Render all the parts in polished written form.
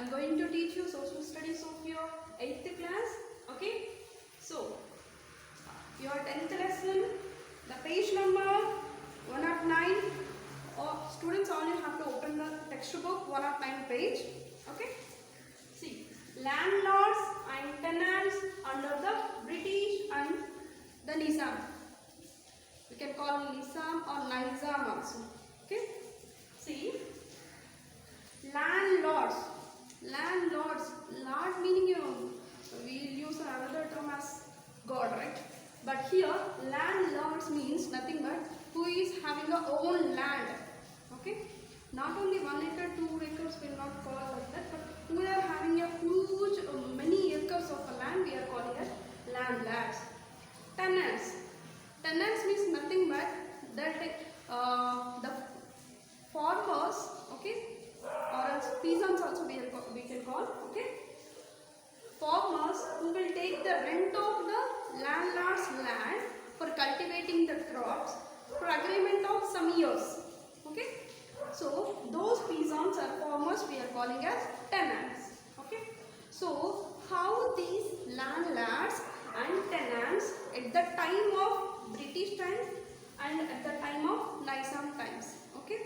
I'm going to teach you social studies of your 8th class. Okay, so your 10th lesson, the page number 109. Students only have to open the textbook 109 page. Okay, see, landlords and tenants under the British and the Nizam. We can call Nizam or Nizam also. Okay, see, landlords, lord meaning we use another term as God, right? But here landlords means nothing but who is having a own land. Okay, not only 1 acre, 2 acres, will not call like that, but who are having a huge many acres of a land, we are calling as landlords. Tenants means nothing but that the farmers, okay, or else peasants also we can call, okay, farmers who will take the rent of the landlord's land for cultivating the crops for agreement of some years. Okay, so those peasants or farmers we are calling as tenants. Okay, so how these landlords and tenants at the time of British times and at the time of Nizam times. Okay,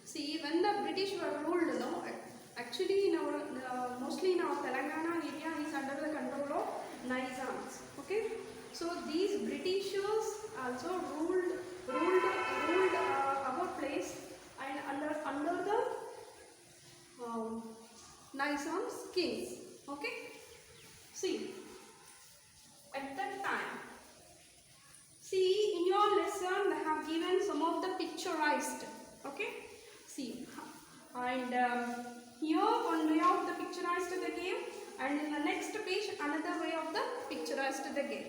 see, when the British were ruled, no, actually in our mostly in our Telangana area is under the control of Nizams. Okay, so these Britishers also ruled our place and under the Nizam's kings. Okay, see, at that time, see, in your lesson they have given some of the picturized. Okay, see, and here one way of the picturized they gave, and in the next page another way of the picturized they gave.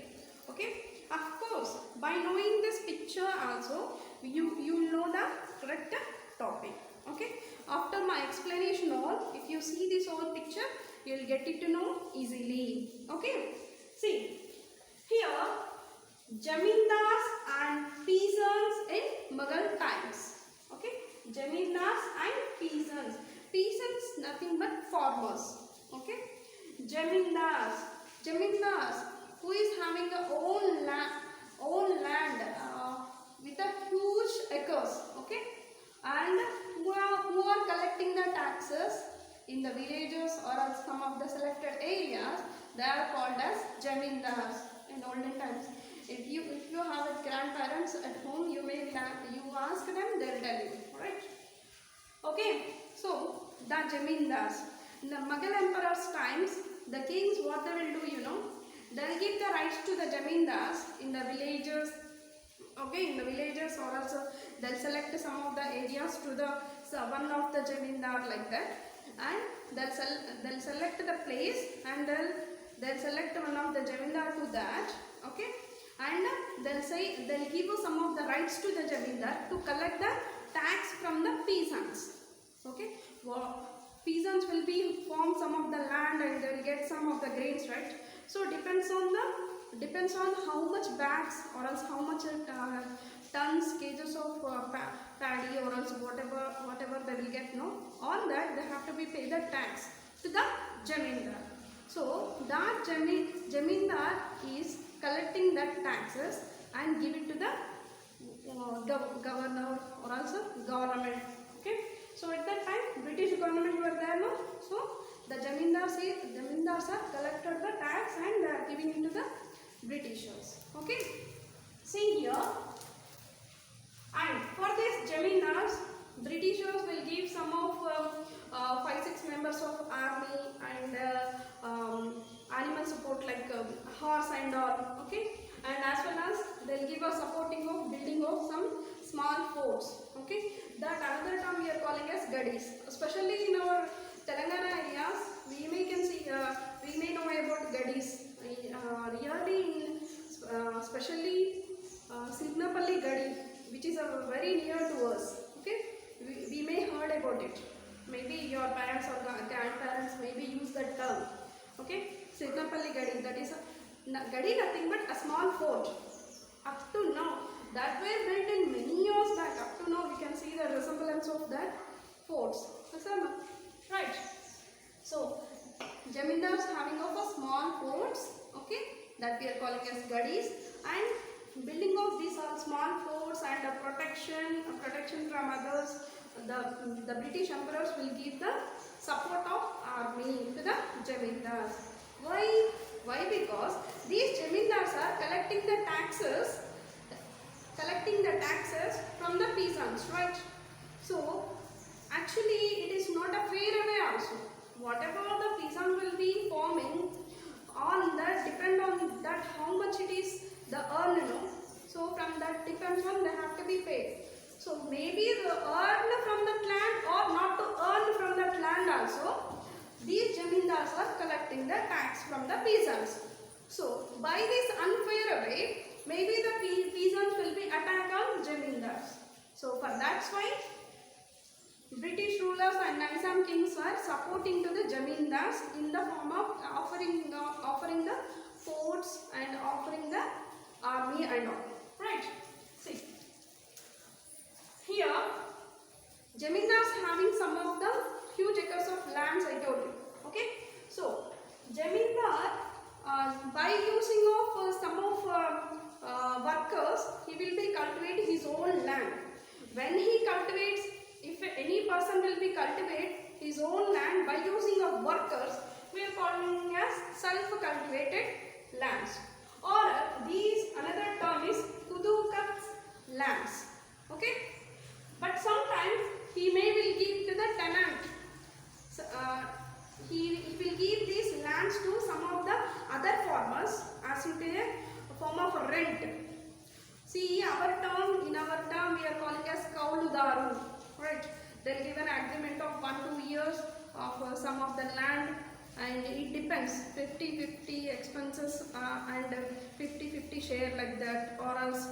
Okay, of course, by knowing this picture also you know the correct topic. Okay, after my explanation all, if you see this whole picture, you will get it to know easily. Okay, see, here Jamindars and peasants in Mughal times. Okay, Jamindars and peasants. Peasants nothing but farmers. Okay, Jamindars who is having a own land with a huge acres. Okay, and who are collecting the taxes in the villages or some of the selected areas. They are called as Jamindars in olden times. If you have a grandparents at home, you ask them, they'll tell you, right? Okay, so the Jamindars. In the Mughal emperor's times, the kings, what they will do, they'll give the rights to the Jamindars in the villages. Okay, in the villages, or also they'll select some of the areas to the one of the Jamindar like that, and they'll select the place and they'll select one of the Jamindar to that. Okay, and they'll give some of the rights to the Jamindar to collect the tax from the peasants. Okay, peasants will be form some of the land and they will get some of the grains, right? So depends on how much bags or else how much tons, kgs of paddy or else whatever they will get. No, on that they have to be paid the tax to the Jamindar. So that Jamindar is collecting that taxes and give it to the governor or also government. Okay, so at that time British government were there, no? So the Jamindars are collected the tax and they are giving it to the Britishers. Okay, see here, and for these Jamindars, Britishers will give some of 5-6 members of army and animal support like horse and all. Okay, and as well as they'll give a supporting of building of some small forts. Okay, that another term we are calling as gadis. Especially in our Telangana areas, we may know about gadis. Really, especially Signapalli Gadi, which is very near to us. Okay, we may heard about it. Maybe your parents or grandparents maybe use that term. Okay, Signapalli Gadi, that is Gadi nothing but a small fort. Up to now, that were built in many years back. Up to now, we can see the resemblance of that forts. Right. So Jamindars having of a small forts, okay, that we are calling as gadis, and building of these small forts and protection from others. The British emperors will give the support of army to the Jamindars. Why? Why? Because these Jamindars are collecting the taxes from the peasants, right? So actually it is not a fair way also. Whatever the peasant will be forming on that, depend on that how much it is the earn, you know. So from that depends on they have to be paid. So maybe the earn from that land or not to earn from that land also, these Jamindars are collecting the tax from the peasants. So by this unfair way, maybe the peasants will be attacked on Jamindars. So for that's why British rulers and Nizam kings were supporting to the Jamindars in the form of offering the forts and offering the army and all. Right? See. Here, Jamindars having some of the huge acres of lands I told you. Okay? So, Jamindar by using of some of workers, he will be cultivating his own land. When he cultivates, if any person will be cultivate his own land by using of workers, we are calling as self-cultivated lands. Or these another term is Kudukat lands. Okay? But sometimes he may will give to the tenant. So, he will give these lands to some of the other farmers as it is a form of rent. See, in our term we are calling as Kauludaru, right? They will give an agreement of 1-2 years of some of the land, and it depends 50-50 expenses and 50-50 share like that, or else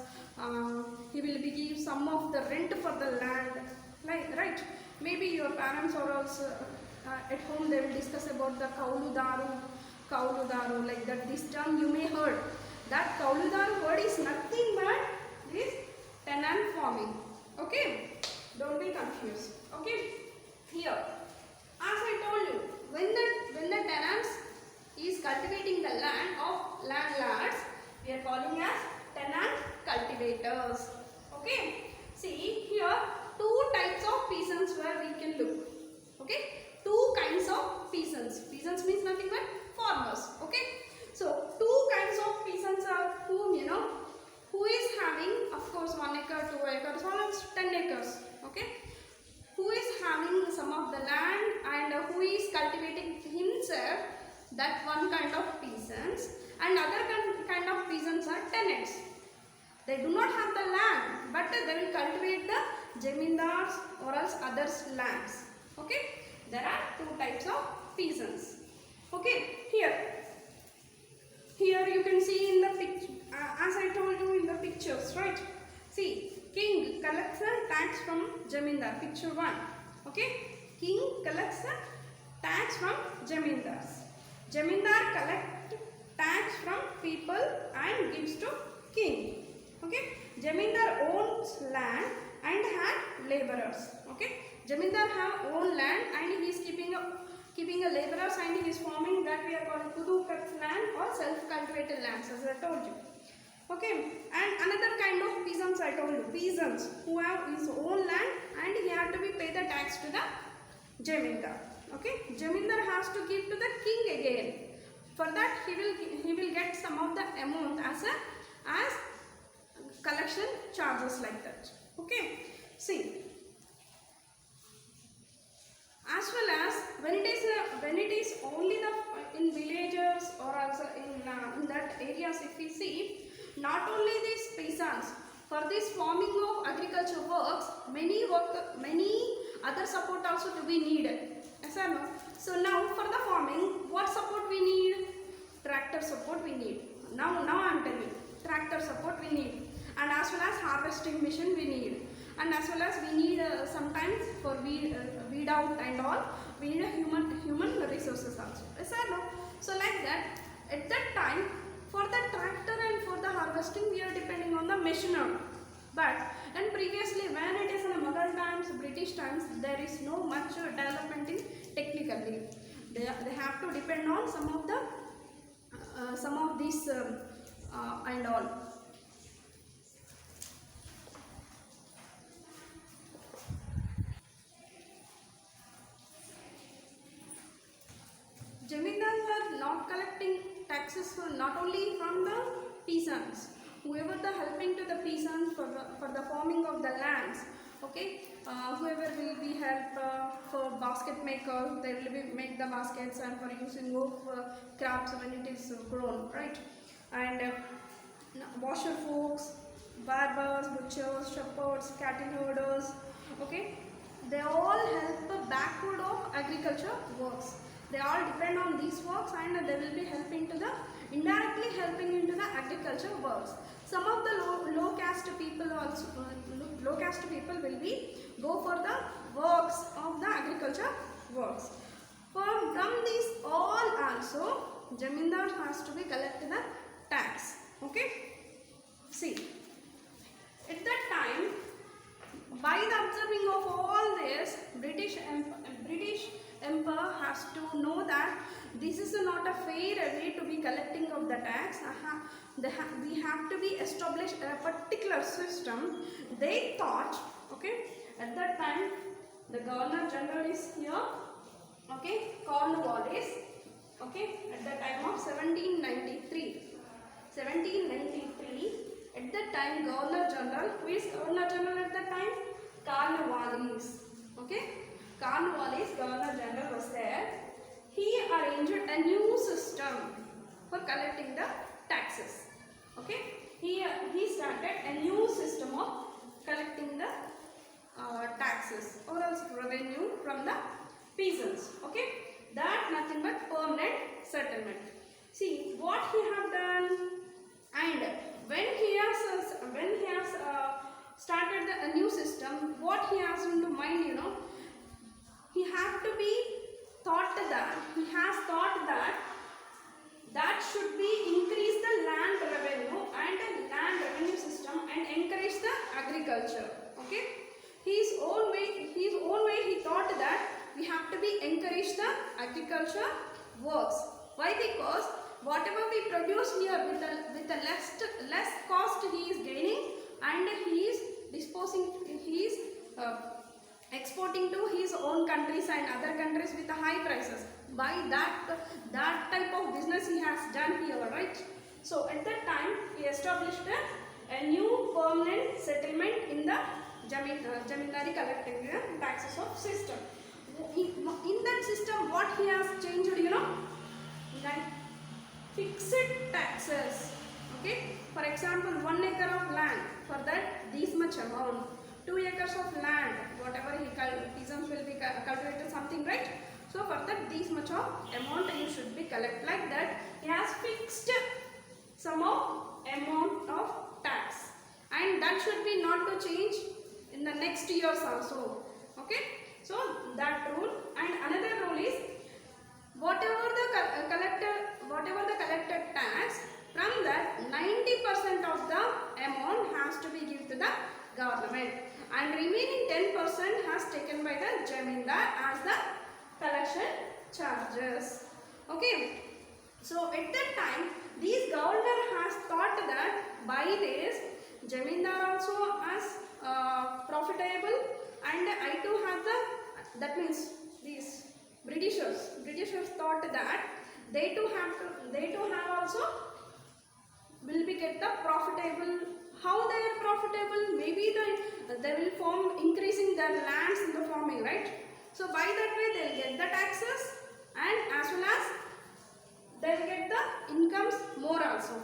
he will be give some of the rent for the land, like, right? Maybe your parents or else at home they will discuss about the Kauludaru like that. This term you may heard. That Kauludaru word is nothing but this tenant farming. Okay? Don't be confused. Okay? Here, as I told you, when the tenants is cultivating the land of landlords, we are calling as tenant cultivators. Okay? See, here two types of peasants where we can look. Okay? Two kinds of peasants. Peasants means nothing but farmers. Okay? So, two kinds of peasants are whom, you know, who is having, of course, 1 acre, 2 acres, or else 10 acres. Okay? Who is having some of the land and who is cultivating himself, that one kind of peasants, and other kind of peasants are tenants. They do not have the land, but they will cultivate the Jamindars or else others' lands. Okay? There are two types of peasants. Okay? Here you can see in the picture, as I told you in the pictures, right? See, king collects a tax from Jamindar, picture 1. Okay? King collects a tax from Jamindars. Jamindar collect tax from people and gives to king. Okay? Jamindar owns land and had laborers. Okay? Jamindar have own land and he is keeping a laborers and he is forming that we are calling Kudukat land or self-cultivated lands, as I told you. Okay, and another kind of peasants I told you, peasants who have his own land and he had to be pay the tax to the Jamindar. Okay, Jamindar has to give to the king again. For that he will get some of the amount as collection charges like that. Okay, see. As well as when it is only in villages or also in that areas, if we see, not only these peasants, for this farming of agriculture works, many other support also to be needed. Yes or no? So now for the farming, what support we need? Tractor support we need. Now I am telling, tractor support we need, and as well as harvesting machine we need. And as well as we need sometimes for weed out and all, we need a human resources also. Yes or no? So like that, at that time, for the tractor and for the harvesting, we are depending on the machinery. But and previously, when it is in the Mughal times, British times, there is no much development in technically. they have to depend on some of these and all. Zamindars are not collecting taxes not only from the peasants, whoever the helping to the peasants for the farming of the lands. Okay, whoever will be help for basket maker, they will be make the baskets and for using of crops when it is grown, right? And washer folks, barbers, butchers, shepherds, cattle herders. Okay, they all help backward of agriculture works. They all depend on these works and they will be helping to the indirectly helping into the agriculture works. Some of the low caste people also low caste people will be go for the works of the agriculture works. From these all also Zamindar has to be collect the tax. Okay. See, at that time, by the observing of all this, British Empire has to know that this is not a fair way to be collecting of the tax. We have to be establish a particular system. They thought, okay, at that time the Governor General is here, okay, Cornwallis, okay, at the time of 1793. 1793, at that time Governor General, who is Governor General at that time? Cornwallis, okay. Cornwallis, Governor General was there. He arranged a new system for collecting the taxes. Okay, he started a new system of collecting the taxes or else revenue from the peasants. Okay, that nothing but permanent settlement. See what he have done, and when he has started a new system, what he has into mind, you know. He has thought that should be increase the land revenue and land revenue system and encourage the agriculture. Okay, his own way he thought that we have to be encourage the agriculture works. Why? Because whatever we produce here with the less cost he is gaining, and he is exporting to his own countries and other countries with the high prices. By that type of business he has done here, right? So at that time he established a new permanent settlement in the Zamindari collecting taxes of system. In that system, what he has changed, you know, like fixed taxes. Okay, for example, 1 acre of land, for that this much amount. 2 acres of land, whatever peasants will be calculated something, right? So for that this much of amount you should be collect, like that. He has fixed some of amount of tax, and that should be not to change in the next years also. Okay, so that rule. And another rule is whatever the collected tax, from that 90% of the amount has to be given to the government, and remaining 10% has taken by the Zamindar as the collection charges. Okay, so at that time this governor has thought that by this Zamindar also as profitable, and I too have the, that means these Britishers thought that they too have also will be get the profitable. How they are profitable? Maybe they will form increasing their lands in the farming, right? So by that way they will get the taxes, and as well as they will get the incomes more also.